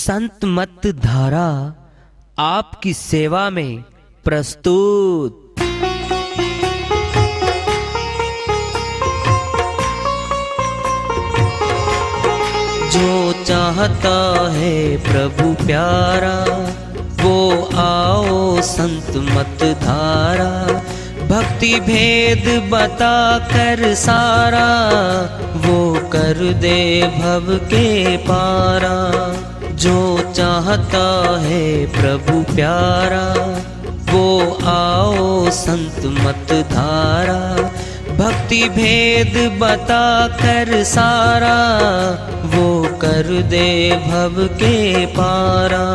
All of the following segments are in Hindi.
संत मत धारा आपकी सेवा में प्रस्तुत। जो चाहता है प्रभु प्यारा वो आओ संत मत धारा, भक्ति भेद बता कर सारा वो कर दे भव के पारा। जो चाहता है प्रभु प्यारा वो आओ संत मत धारा, भक्ति भेद बता कर सारा वो कर दे भव के पारा।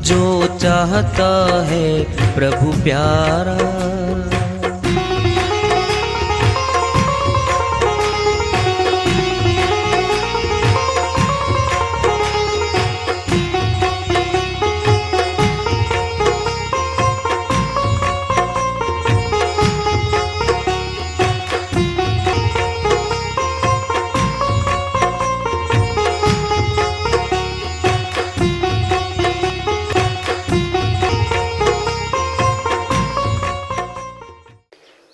जो चाहता है प्रभु प्यारा।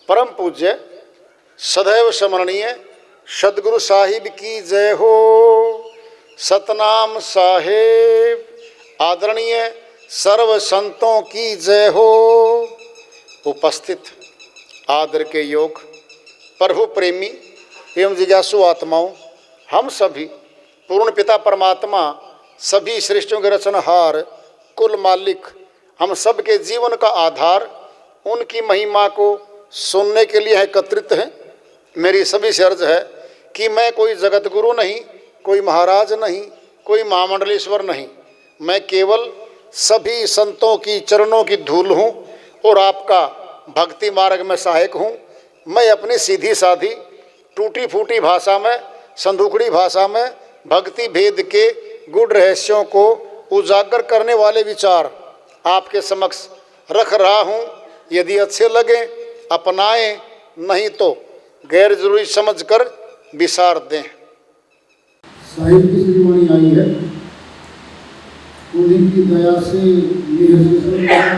परम पूज्य सदैव स्मरणीय सदगुरु साहिब की जय हो। सतनाम साहेब आदरणीय सर्व संतों की जय हो। उपस्थित आदर के योग प्रभु प्रेमी एवं जिज्ञासु आत्माओं, हम सभी पूर्ण पिता परमात्मा सभी सृष्टियों के रचनहार कुल मालिक हम सब के जीवन का आधार उनकी महिमा को सुनने के लिए एकत्रित हैं। मेरी सभी से अर्ज है कि मैं कोई जगत गुरु नहीं, कोई महाराज नहीं, कोई महामंडलेश्वर नहीं, मैं केवल सभी संतों की चरणों की धूल हूँ और आपका भक्ति मार्ग में सहायक हूँ। मैं अपनी सीधी साधी टूटी फूटी भाषा में, संदूकड़ी भाषा में भक्ति भेद के गुड़ रहस्यों को उजागर करने वाले विचार आपके समक्ष रख रहा हूँ। यदि अच्छे लगे अपनाएं, नहीं तो गैर जरूरी समझकर विसार दें। साहिब की श्रीवाणी आई है, उन्हीं की दया से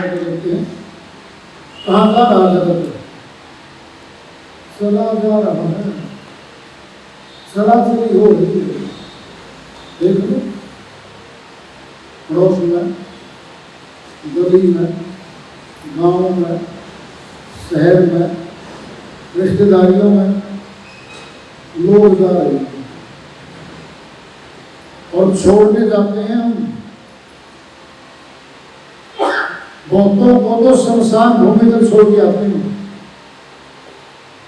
करते हैं। कहाँ का रहा जगत चला जा रहा है, चलाचली हो रही है। देख लो पड़ोस में, गली में, गाँव में, शहर में, रिश्तेदारियों में लोग जा रहे हैं और छोड़ने जाते हैं। हम बहुतों को तो शमशान भूमि तक छोड़ के आते हैं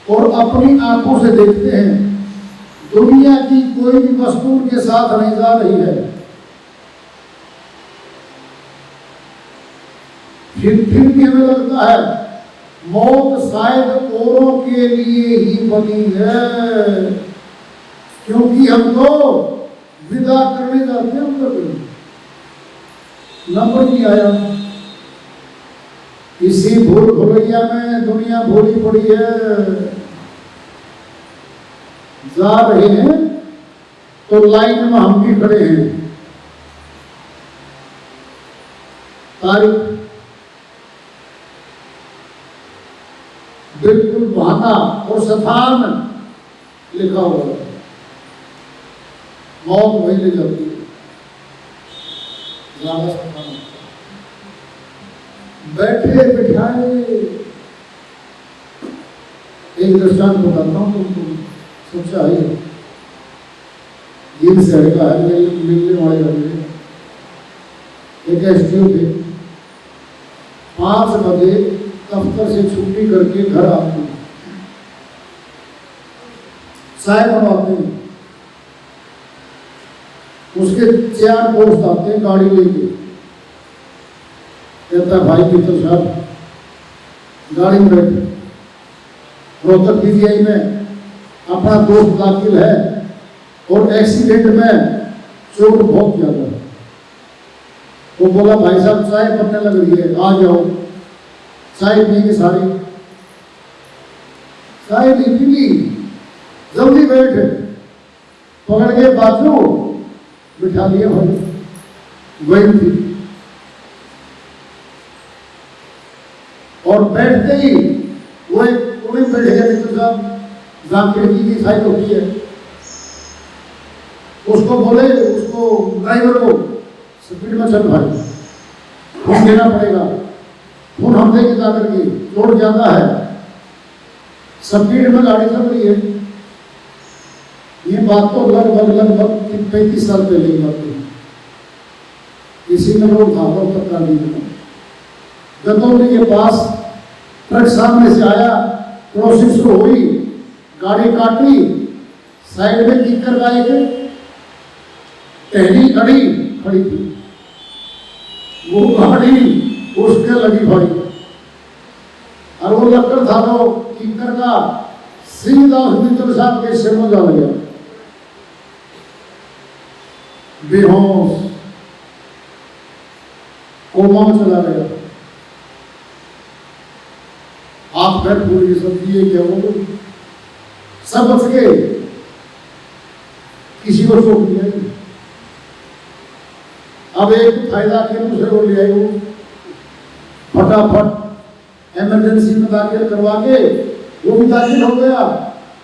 और अपनी आंखों से देखते हैं दुनिया की कोई भी वस्तु उनके साथ नहीं जा रही है। फिर भी हमें लगता है मौत शायद औरों के लिए ही बनी है, क्योंकि हम तो विदा करने जाते हैं। नंबर नहीं आया, इसी भूल भुलैया में दुनिया भूली पड़ी है। जा रहे हैं तो लाइन में हम भी खड़े हैं। तारीख बिल्कुल बहाना और स्थान लिखा हुआ है। मौत वही ले जाती है, ज्यादा स्थान बैठे बिठाए। एक दृष्टांत बताता हूँ तुमको, सोचा है दिन से हटका है। मिलने वाले होंगे एक एसडीओ थे, 5 बजे दफ्तर से छुट्टी करके घर आते हैं, चाय बनवाते हैं। उसके 4 दोस्त आते हैं गाड़ी लेके। कहता भाई मित्र साहब गाड़ी में बैठे, रोहतक पीजीआई में अपना दोस्त दाखिल है और एक्सीडेंट में चोट बहुत ज्यादा है। वो बोला भाई साहब चाय बनने लग रही है, आ जाओ। चाय पिएंगे सारी, चाय नहीं पी, जल्दी बैठ, पकड़ के बाजू बिठा लिया भाई। वही थी। और बैठते ही वो एक कोने में बैठे गए मित्र साहब, जाकिर जी की साइड होती है, उसको बोले, उसको ड्राइवर को स्पीड में चल भाई, खून देना पड़ेगा, खून हम देंगे जाकर के, लोड ज्यादा है, स्पीड में गाड़ी चल रही है। ये बात तो लगभग 35 साल पहले की बात है। इसी में लोग भागवत तक कर दिए। गतौली के पास ट्रक सामने से आया, क्रॉसिंग शुरू हुई, गाड़ी काटी, साइड में किकर का एक टहनी खड़ी थी, वो गाड़ी उसके लगी भाई, और वो लक्कड़ था तो किकर का सीधा मित्र साहब के सिर में जा गया, बेहोश कोमा में चला गया। आप घर पूरी सब दिए क्या हो, सब बच गए, किसी को चोट नहीं आई। अब एक फायदा के दूसरे को ले आई, वो फटाफट इमरजेंसी में दाखिल करवा के वो भी दाखिल हो गया,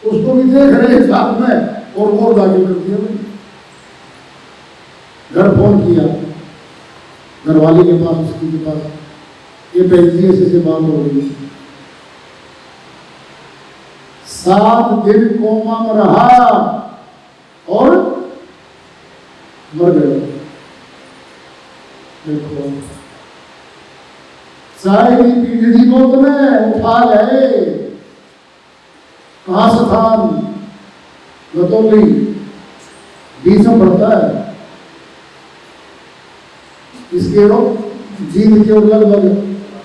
उसको भी देख रहे साथ में और दाखिल कर दिया। घर फोन किया घरवाली के पास, उसकी के पास, ये पहली ऐसे बात हो गई। 7 दिन कोमा में रहा और मर गया। देखो सारी पीढ़ी को तुम्हें उठा गए, कहां से था, गतौली बीच में पड़ता है, इसके जीव के लगभग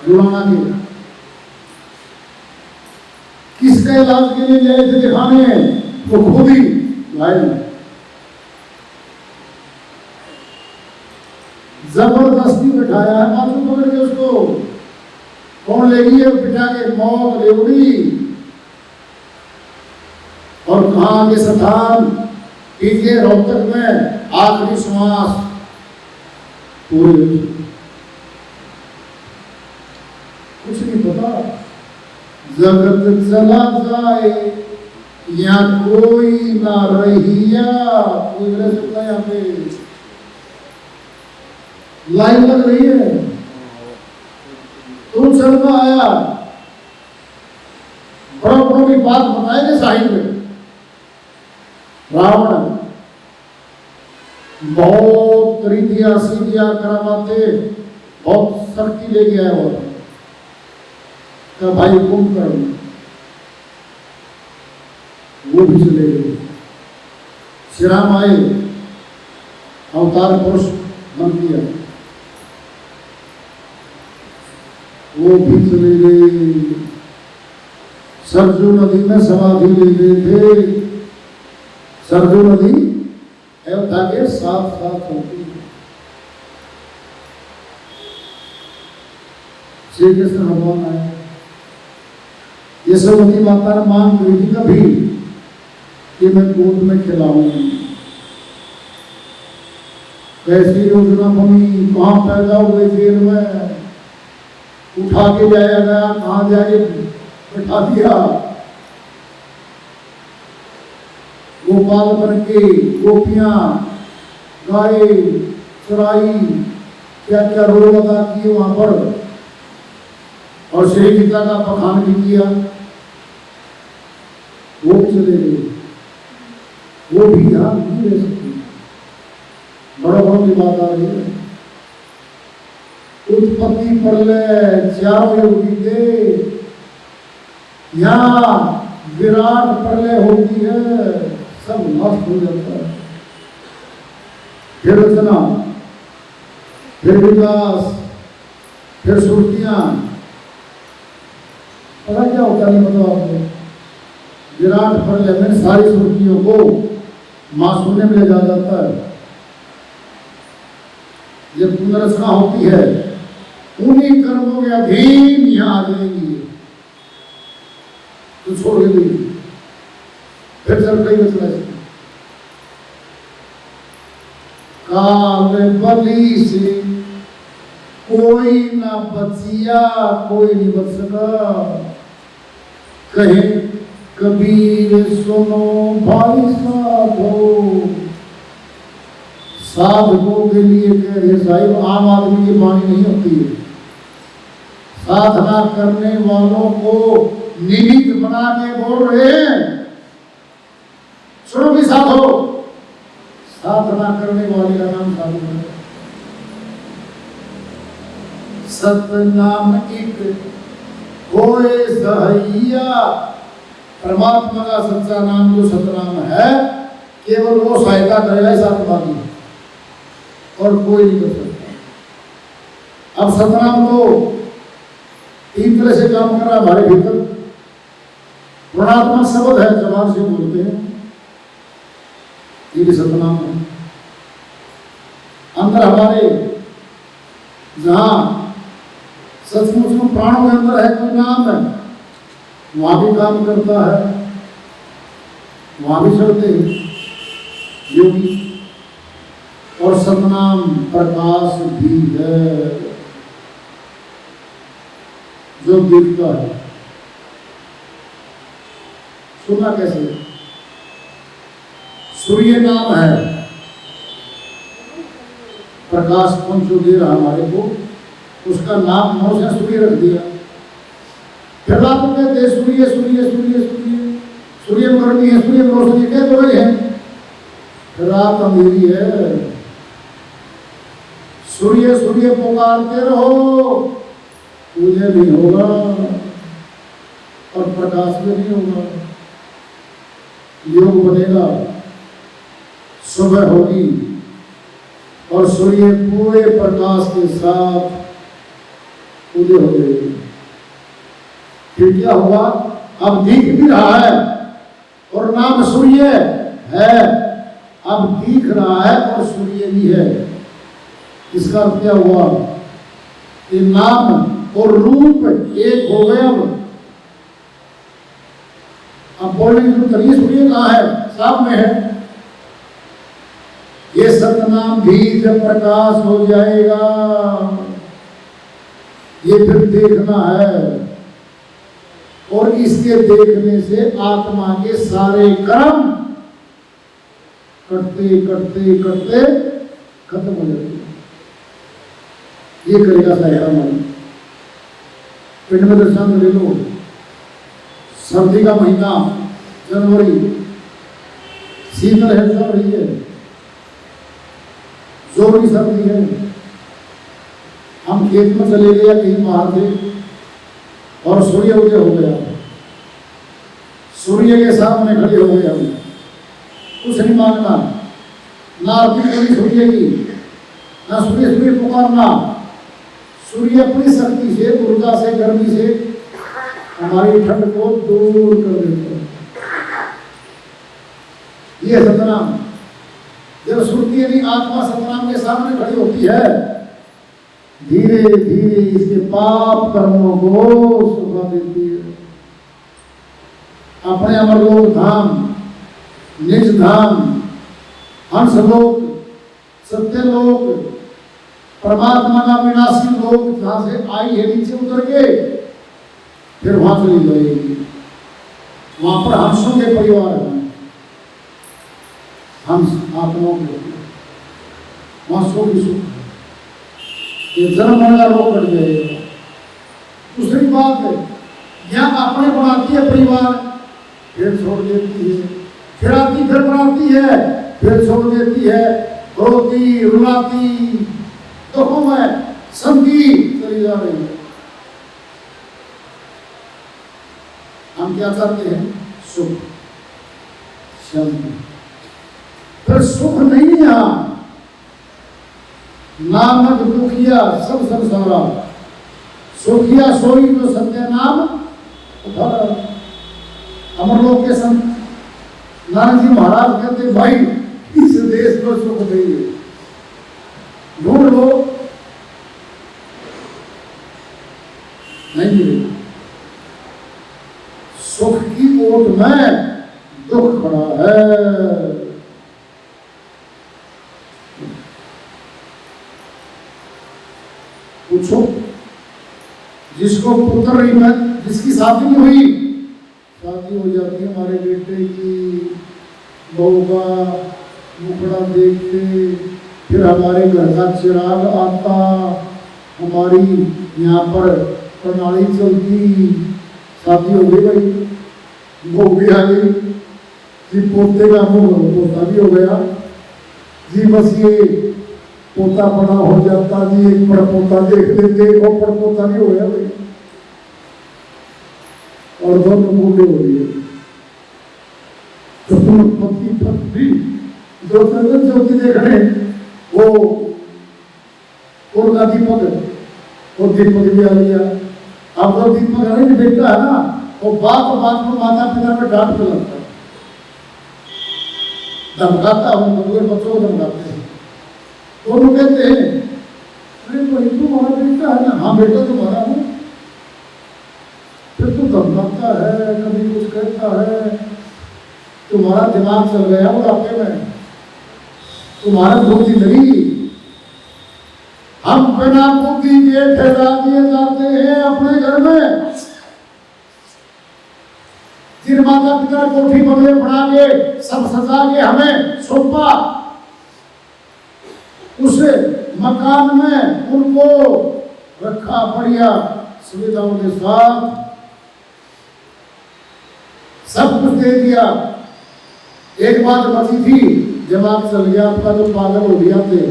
जुड़ाना के। किसके इलाज के लिए गए थे दिखाने, वो खुद ही घायल, जबरदस्ती बिठाया है, मालूम पकड़ के उसको, कौन ले गई है, बिठा के मौत ले उड़ी। और कहाँ के स्थान, पीछे रोहतक में आखिरी श्वास पूरी, कुछ नहीं पता, जगत चला जाए या कोई ना रहिया, कोई रह सकता है यहाँ पे, लाइन लग रही है, तुम चलना आया, बड़ों की बात बताएंगे साहिब में। रावण बहुत रीतियां सीधियां करामाते, बहुत सख्ती ले गया है, और का भाई हुक्म कर, वो भी चले गए। श्री राम आए, अवतार पुरुष बन किया, वो भी चले गए। सरजू नदी में समाधि ले गए थे, सरजू नदी अयोध्या के साथ होती है। श्री कृष्ण भगवान आए, यशोमती माता ने मांग करी थी कभी कि मैं गोद में खिलाऊंगी, कैसी योजना बनी, कहाँ पैदा हुए जेल में, उठा के जाया गया, कहाँ जाके बैठा दिया, गोपाल बन के गोपियां गाय चुराई, क्या क्या रोल अदा किए वहां पर, और श्री गीता का बखान भी किया, वो भी चले गए, वो भी यहाँ नहीं रह सकते। बड़ों की बात आ रही है, उत्पत्ति प्रलय चारों योगी थे, यहाँ विराट प्रलय होती है, सब नष्ट हो जाता है, फिर रचना, फिर विकास, फिर सुर्तियां, पता क्या होता नहीं बताओ आपको, विराट प्रलय में सारी सुर्तियों को मासूने में ले जाया जाता है। जब पुनर्रचना होती है, उन्हीं कर्मों के अधीन यहाँ आ जाएंगी, तो छोड़ के देगी, फिर चल रही बचना चाहिए। काल बलि से कोई ना बचिया, कोई नहीं बच सका। कहे कबीर सुनो भाई साधो, साधकों के लिए कह रहे साहिब, आम आदमी की वाणी नहीं होती है। साधना करने वालों को निमित्त बना के बोल रहे हैं, सुनो भी साधो। साधना करने वाले का नाम साधु है। सतनाम एक होए सहैया, परमात्मा का सच्चा नाम जो सतनाम है, केवल वो सहायता करेगा इस आत्मा की, और कोई नहीं कर सकता। अब सतनाम तो तीन तरह से काम कर रहा है हमारे भीतर। वर्णात्मक शब्द है, जबान से बोलते हैं, ये भी सतनाम है। अंदर हमारे जहां सचमुच में प्राणों के अंदर है कोई नाम है, वहां भी काम करता है, वहां भी चलते हैं योगी। और सतनाम प्रकाश भी है जो दिखता है। सुना कैसे? सूर्य नाम है, प्रकाश कौन जो दे रहा हमारे को, उसका नाम मौज ने सूर्य रख दिया। फिर रात को कहते सूर्य सूर्य सूर्य सूर्य, सूर्य में गर्मी है, सूर्य में रोशनी, कह तो रही है, रात अंधेरी है। सूर्य सूर्य पुकारते रहो, उदय नहीं होगा और प्रकाश भी नहीं होगा। योग बनेगा, सुबह होगी और सूर्य पूरे प्रकाश के साथ उदय हो जाएगी। फिर क्या हुआ? अब दिख भी रहा है और नाम सूर्य है, अब दिख रहा है और सूर्य भी है। इसका अर्थ क्या हुआ? ये नाम और रूप एक हो गए। अब बोलने की तो सूर्य कहाँ है? साफ में है। ये सतनाम भी जब प्रकाश हो जाएगा, ये फिर देखना है, और इसके देखने से आत्मा के सारे कर्म करते करते करते खत्म हो जाते। ये करेगा सहायता मन। पिंड में दृष्टांत ले लो, सर्दी का महीना जनवरी, शीतल है, चल रही है, जोर की सर्दी है। हम खेत में चले गए या कहीं बाहर थे और सूर्य उदय हो गया, सूर्य के सामने खड़े हो गए। हम कुछ नहीं मांगना, ना आरती करनी सूर्य की, ना सूर्य सूर्य पुकारना। सूर्य अपनी शक्ति से, ऊर्जा से, गर्मी से हमारी ठंड को दूर कर देता है। ये सतनाम जब सुनती है, आत्मा सतनाम के सामने खड़ी होती है, धीरे धीरे इसके पाप कर्मों को सुखा देती है। अपने अमरलोक धाम, निज धाम, हंसलोक, सत्यलोक, परमात्मा का विनाशी लोक, जहां से आई है नीचे उतर के फिर वहां चली जाएगी। वहां पर हंसों के परिवार हैं, हंस आत्माओं के, वहां सुख ही सुख। ये जन्म मरण का रोग कट जाएगा। दूसरी बात है, यहाँ अपने बनाती है परिवार, फिर छोड़ देती है, फिर आती, फिर बनाती है, फिर छोड़ देती है, रोती रुलाती, दुखों में संगी चली जा रही है। हम क्या चाहते हैं? सुख, शांति। फिर सुख नहीं है यहाँ, नामक दुखिया सब संसारा, सुखिया सोई जो सत्य नाम उधर। अमरलोक के संत नानक जी महाराज कहते, भाई इस देश में सुख नहीं है, ढूंढ लो, नहीं मिलेगा। सुख की ओट में दुख खड़ा है। पूछो, जिसको पुत्र नहीं मैं, जिसकी शादी नहीं हुई, शादी हो जाती है हमारे बेटे की, बहू का मुखड़ा देखते, फिर हमारे घर का चिराग आता, हमारी यहाँ पर प्रणाली चलती, शादी हो गई भाई, बहू भी आ गई जी, पोते का पोता भी हो गया जी, बस ये पोता बड़ा हो जाता जी, एक पड़पोता देख लेते और पड़पोता भी हो गया भाई, और दोनों बूढ़े हो गए। तो तुम पति पत्नी जो चंदन ज्योति देख रहे वो उनका दीपक, वो दीपक भी आ गया। अब वो दीपक अरे बेटा है ना, वो बात बात में माता पिता पे डांट के लगता है, धमकाता हूँ, बच्चों को धमकाते हैं, तो वो कहते हैं अरे भाई तुम्हारा बेटा है ना, हाँ बेटा तुम्हारा हूँ, फिर तो धमकाता है, कभी कुछ कहता है, तुम्हारा दिमाग चल गया बुढ़ापे में, तुम्हारा बुद्धि नहीं, हम बिना बुद्धि के ठहरा दिए जाते हैं अपने घर में। जिन माता पिता कोठी बंगले बना के सब सजा के हमें सौंपा, उस मकान में उनको रखा बढ़िया सुविधाओं के साथ, सब कुछ दे दिया। एक बात बची थी, दिमाग चल गया आपका तो पागल हो गया थे,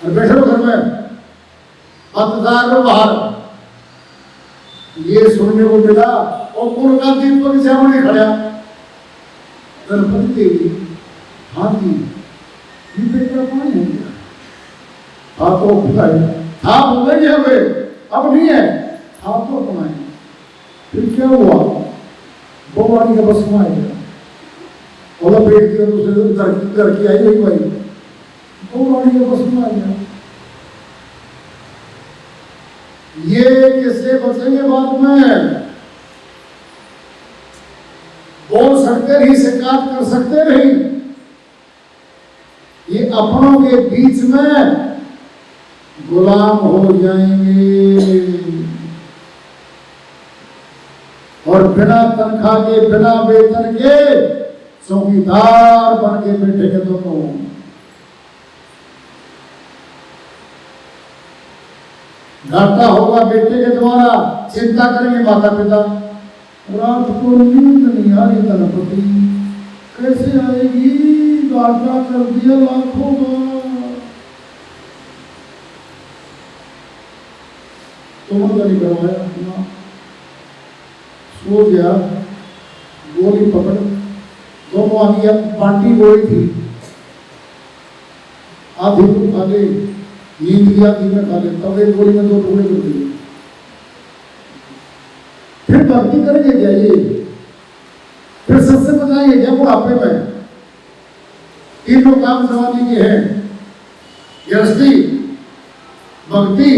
और बैठे हो घर में, मतदार को बाहर, ये सुनने को मिला और कुल का दीपक सामने खड़ा, गणपति देवी हाँ जी ये बेटा कौन है, हाँ तो खुदाई हाँ हो गई है वे, अब नहीं है, हाँ तो कमाए, फिर क्या हुआ, वो वाणी का बस में आएगा, और पेट दिया दूसरे घर की आई गई भाई, वो वाणी का बस में आएगा। ये किससे बचेंगे बाद में, बोल सकते नहीं, शिकायत कर सकते नहीं, ये अपनों के बीच में गुलाम हो जाएंगे, और बिना तनख्वाह के बिना वेतन के चौकीदार बन के बैठेंगे दोनों। घाटा होगा बेटे के द्वारा, चिंता करेंगे माता पिता, रात को नींद नहीं आ रही, गणपति कैसे आएगी, घाटा कर दिया लाखों का, तुमने नहीं करवाया अपना, सो गया, गोली पकड़, दोनों आ गया, बांटी गोली थी, आधी तो खा ले, नींद लिया थी में खा ले, तब एक गोली में दो टुकड़े कर दिए, फिर भक्ति करेंगे क्या ये, फिर सबसे बताएंगे क्या बुढ़ापे में, तीनों काम समाधि के हैं, गृहस्थी, भक्ति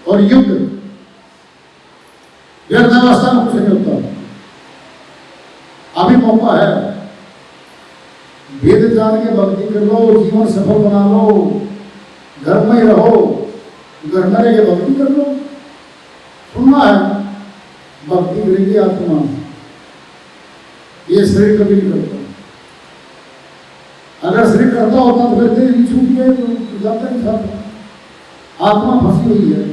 और युद्ध, व्यर्थावस्था में कुछ नहीं होता। अभी मौका है, वेद जान के भक्ति कर लो, जीवन सफल बना लो, घर में ही रहो, घर में रह के भक्ति कर लो, सुनना है, भक्ति करेगी आत्मा, ये शरीर कभी नहीं करता, अगर शरीर करता होता तो फिर तेरी छूट गए तो जाता नहीं था, आत्मा फंसी हुई है,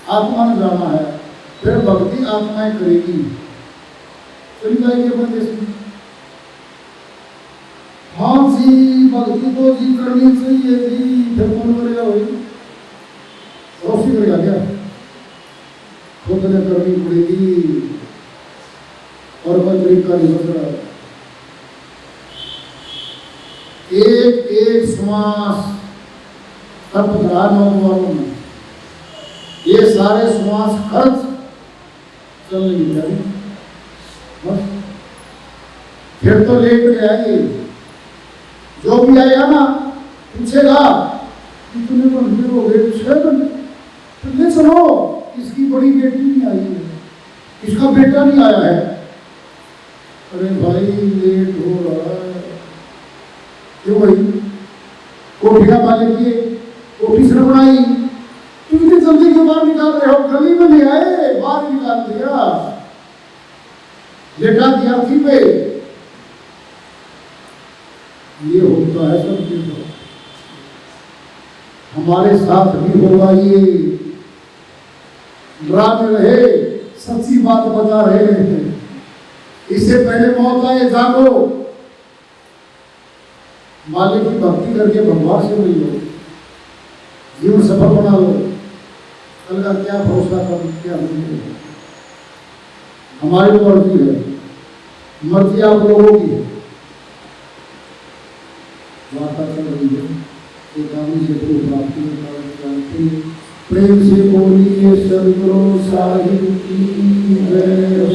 आत्मा ने जाना है, फिर भक्ति आत्माएं करेगी, चली जाएगी अपने देश में। हाँ जी भक्ति तो जी करनी चाहिए जी, फिर कौन करेगा भाई, रोशी करेगा क्या, खुद ने करनी पड़ेगी, और मैं गरीब का नहीं बच रहा, एक एक श्वास तब नौजवानों में, ये सारे श्वास खर्च चलने की तैयारी, बस फिर तो लेट के आएंगे, जो भी आएगा ना पूछेगा कितने घंटे हो गए, 6 घंटे, तो ले चलो, इसकी बड़ी बेटी नहीं आई है, इसका बेटा नहीं आया है, अरे भाई लेट हो रहा है, क्यों भाई, कोठी का मालिक ये कोठी से बनाई, तुम इतनी जल्दी क्यों बाहर निकाल रहे हो? गली में ले आए, बाहर निकाल दिया, देखा दिया थी पे। ये होता है सब चीजों, हमारे साथ भी होगा। ये डराते रहे, सच्ची बात बता रहे हैं। इससे पहले मौत आए, जागो, मालिक की भक्ति करके भगवान से मिल लो, जीवन सफल बना लो। कल का क्या भरोसा कर, क्या नहीं। हमारी मर्जी है, मर्जी आप लोगों की है। वार्ता चल रही है, एक आदमी से गुरु प्राप्ति, प्रेम से बोलिए सदगुरु साहिब की जय हो।